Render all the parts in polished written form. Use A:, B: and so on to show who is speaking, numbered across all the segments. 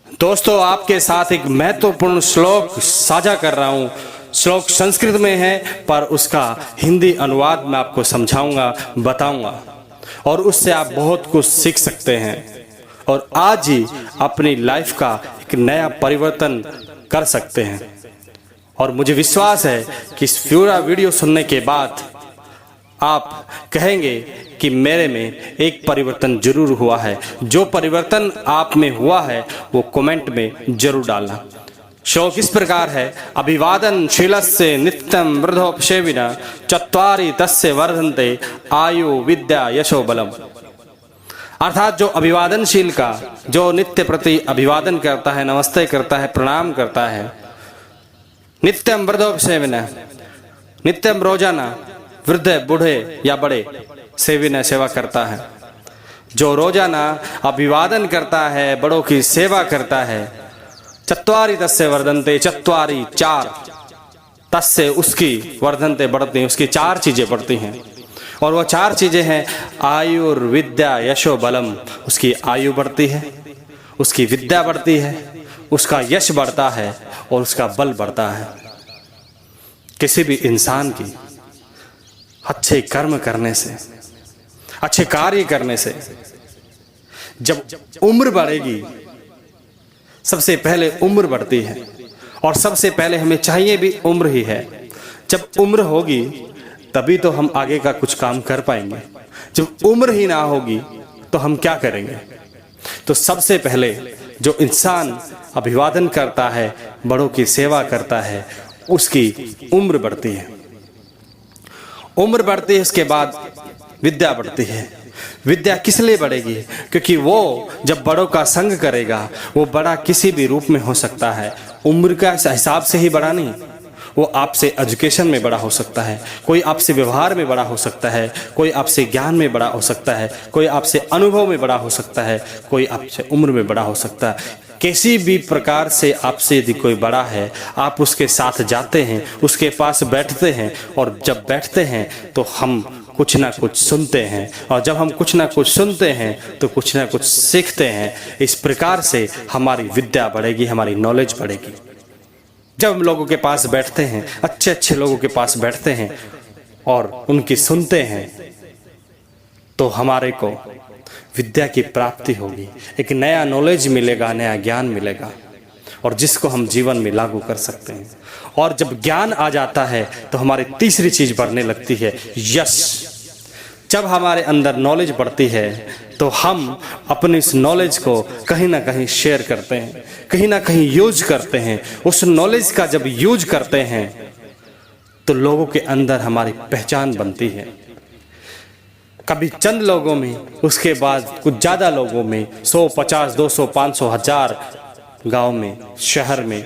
A: दोस्तों, आपके साथ एक महत्वपूर्ण श्लोक साझा कर रहा हूँ। श्लोक संस्कृत में है, पर उसका हिंदी अनुवाद मैं आपको समझाऊंगा, बताऊंगा, और उससे आप बहुत कुछ सीख सकते हैं और आज ही अपनी लाइफ का एक नया परिवर्तन कर सकते हैं। और मुझे विश्वास है कि इस पूरा वीडियो सुनने के बाद आप कहेंगे कि मेरे में एक परिवर्तन जरूर हुआ है। जो परिवर्तन आप में हुआ है वो कमेंट में जरूर डालना। श्लोक इस प्रकार है, अभिवादन शीलस्य नित्यं वृद्धोपसेविना चत्वारि तस्य वर्धन्ते आयु विद्या यशो बलम। अर्थात जो अभिवादनशील का, जो नित्य प्रति अभिवादन करता है, नमस्ते करता है, प्रणाम करता है, नित्यम वृद्धोपसेविना, नित्यम रोजाना वृद्ध बूढ़े या बड़े सेविना सेवा करता है, जो रोजाना अभिवादन करता है, बड़ों की सेवा करता है, चत्वारि तस्य वर्धन्ते, चत्वारि चार, तस्य उसकी, वर्धन्ते बढ़ती हैं, उसकी चार चीजें बढ़ती हैं। और वो चार चीजें हैं आयुर्विद्या यशो बलम। उसकी आयु बढ़ती है, उसकी विद्या बढ़ती है, उसका यश बढ़ता है और उसका बल बढ़ता है। किसी भी इंसान की अच्छे कर्म करने से, अच्छे कार्य करने से जब उम्र बढ़ेगी, सबसे पहले उम्र बढ़ती है और सबसे पहले हमें चाहिए भी उम्र ही है। जब उम्र होगी तभी तो हम आगे का कुछ काम कर पाएंगे। जब उम्र ही ना होगी तो हम क्या करेंगे? तो सबसे पहले जो इंसान अभिवादन करता है, बड़ों की सेवा करता है, उसकी उम्र बढ़ती है। उम्र बढ़ती है, उसके बाद विद्या बढ़ती है। विद्या किस लिए बढ़ेगी? क्योंकि वो जब बड़ों का संग करेगा, वो बड़ा किसी भी रूप में हो सकता है। उम्र का हिसाब से ही बड़ा नहीं, वो आपसे एजुकेशन में बड़ा हो सकता है, कोई आपसे व्यवहार में बड़ा हो सकता है, कोई आपसे ज्ञान में बड़ा हो सकता है, कोई आपसे अनुभव में बड़ा हो सकता है, कोई आपसे उम्र में बड़ा हो सकता है। किसी भी प्रकार से आपसे यदि कोई बड़ा है, आप उसके साथ जाते हैं, उसके पास बैठते हैं, और जब बैठते हैं तो हम कुछ ना कुछ सुनते हैं, और जब हम कुछ ना कुछ सुनते हैं तो कुछ ना कुछ सीखते हैं। इस प्रकार से हमारी विद्या बढ़ेगी, हमारी नॉलेज बढ़ेगी। जब हम लोगों के पास बैठते हैं, अच्छे अच्छे लोगों के पास बैठते हैं और उनकी सुनते हैं, तो हमारे को विद्या की प्राप्ति होगी, एक नया नॉलेज मिलेगा, नया ज्ञान मिलेगा, और जिसको हम जीवन में लागू कर सकते हैं। और जब ज्ञान आ जाता है तो हमारी तीसरी चीज बढ़ने लगती है, यश। जब हमारे अंदर नॉलेज बढ़ती है तो हम अपनी इस नॉलेज को कहीं ना कहीं शेयर करते हैं, कहीं ना कहीं यूज करते हैं। उस नॉलेज का जब यूज करते हैं तो लोगों के अंदर हमारी पहचान बनती है। कभी चंद लोगों में, उसके बाद कुछ ज़्यादा लोगों में, 100, 50, 200, 500, 1000 गाँव में, शहर में,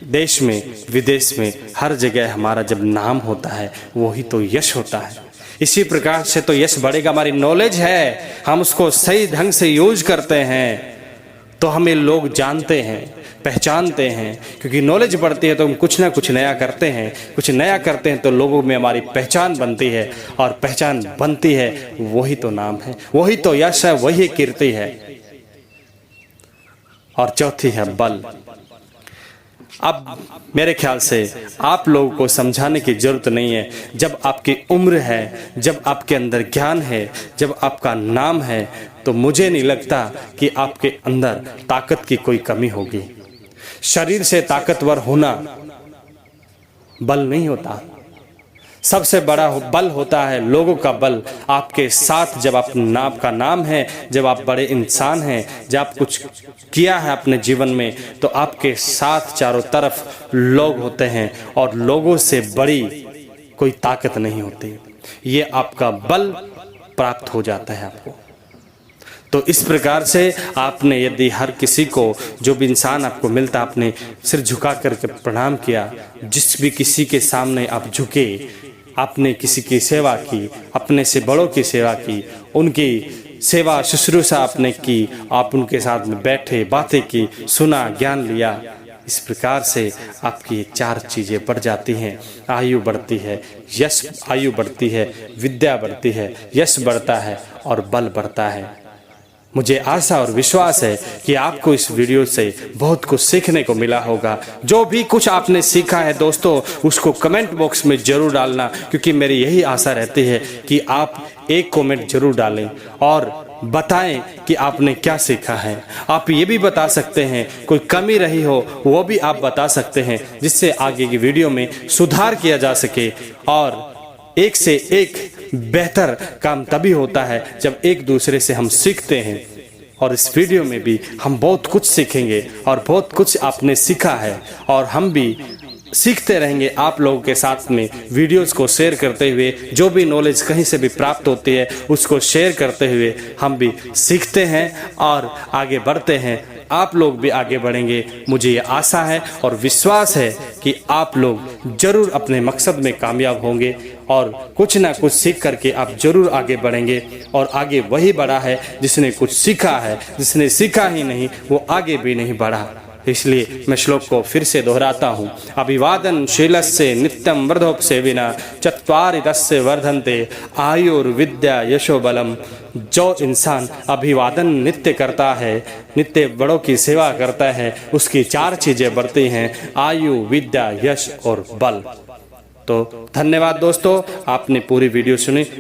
A: देश में, विदेश में, हर जगह हमारा जब नाम होता है, वही तो यश होता है। इसी प्रकार से तो यश बढ़ेगा। हमारी नॉलेज है, हम उसको सही ढंग से यूज करते हैं तो हमें लोग जानते हैं, पहचानते हैं। क्योंकि नॉलेज बढ़ती है तो हम कुछ ना कुछ नया करते हैं, कुछ नया करते हैं तो लोगों में हमारी पहचान बनती है, और पहचान बनती है, वही तो नाम है, वही तो यश है, वही कीर्ति है। और चौथी है बल। अब मेरे ख्याल से आप लोगों को समझाने की जरूरत नहीं है। जब आपकी उम्र है, जब आपके अंदर ज्ञान है, जब आपका नाम है, तो मुझे नहीं लगता कि आपके अंदर ताकत की कोई कमी होगी। शरीर से ताकतवर होना बल नहीं होता। सबसे बड़ा बल होता है लोगों का बल। आपके साथ जब आपका नाम है, जब आप बड़े इंसान हैं, जब आप कुछ किया है अपने जीवन में, तो आपके साथ चारों तरफ लोग होते हैं, और लोगों से बड़ी कोई ताकत नहीं होती। ये आपका बल प्राप्त हो जाता है आपको। तो इस प्रकार से आपने यदि हर किसी को, जो भी इंसान आपको मिलता, आपने सिर झुका करके प्रणाम किया, जिस भी किसी के सामने आप झुके, आपने किसी की सेवा की, अपने से बड़ों की सेवा की, उनकी सेवा शुश्रूषा आपने की, आप उनके साथ में बैठे, बातें की, सुना, ज्ञान लिया। इस प्रकार से आपकी ये चार चीज़ें बढ़ जाती हैं। आयु बढ़ती है, यश, आयु बढ़ती है, विद्या बढ़ती है, यश बढ़ता है और बल बढ़ता है। मुझे आशा और विश्वास है कि आपको इस वीडियो से बहुत कुछ सीखने को मिला होगा। जो भी कुछ आपने सीखा है दोस्तों, उसको कमेंट बॉक्स में जरूर डालना, क्योंकि मेरी यही आशा रहती है कि आप एक कमेंट जरूर डालें और बताएं कि आपने क्या सीखा है। आप ये भी बता सकते हैं, कोई कमी रही हो वो भी आप बता सकते हैं, जिससे आगे की वीडियो में सुधार किया जा सके। और एक से एक बेहतर काम तभी होता है जब एक दूसरे से हम सीखते हैं। और इस वीडियो में भी हम बहुत कुछ सीखेंगे और बहुत कुछ आपने सीखा है, और हम भी सीखते रहेंगे आप लोगों के साथ में वीडियोस को शेयर करते हुए। जो भी नॉलेज कहीं से भी प्राप्त होती है उसको शेयर करते हुए हम भी सीखते हैं और आगे बढ़ते हैं। आप लोग भी आगे बढ़ेंगे, मुझे ये आशा है और विश्वास है कि आप लोग जरूर अपने मकसद में कामयाब होंगे और कुछ ना कुछ सीख करके आप जरूर आगे बढ़ेंगे। और आगे वही बढ़ा है जिसने कुछ सीखा है, जिसने सीखा ही नहीं वो आगे भी नहीं बढ़ा। इसलिए मैं श्लोक को फिर से दोहराता हूँ। अभिवादन शीलस्य नित्यं वर्धोपसेविना चत्वारि तस्य वर्धन्ते आयुर्विद्या यशो बलम। जो इंसान अभिवादन नित्य करता है, नित्य बड़ों की सेवा करता है, उसकी 4 चीजें बढ़ती हैं, आयु, विद्या, यश और बल। तो धन्यवाद दोस्तों, आपने पूरी वीडियो सुनी।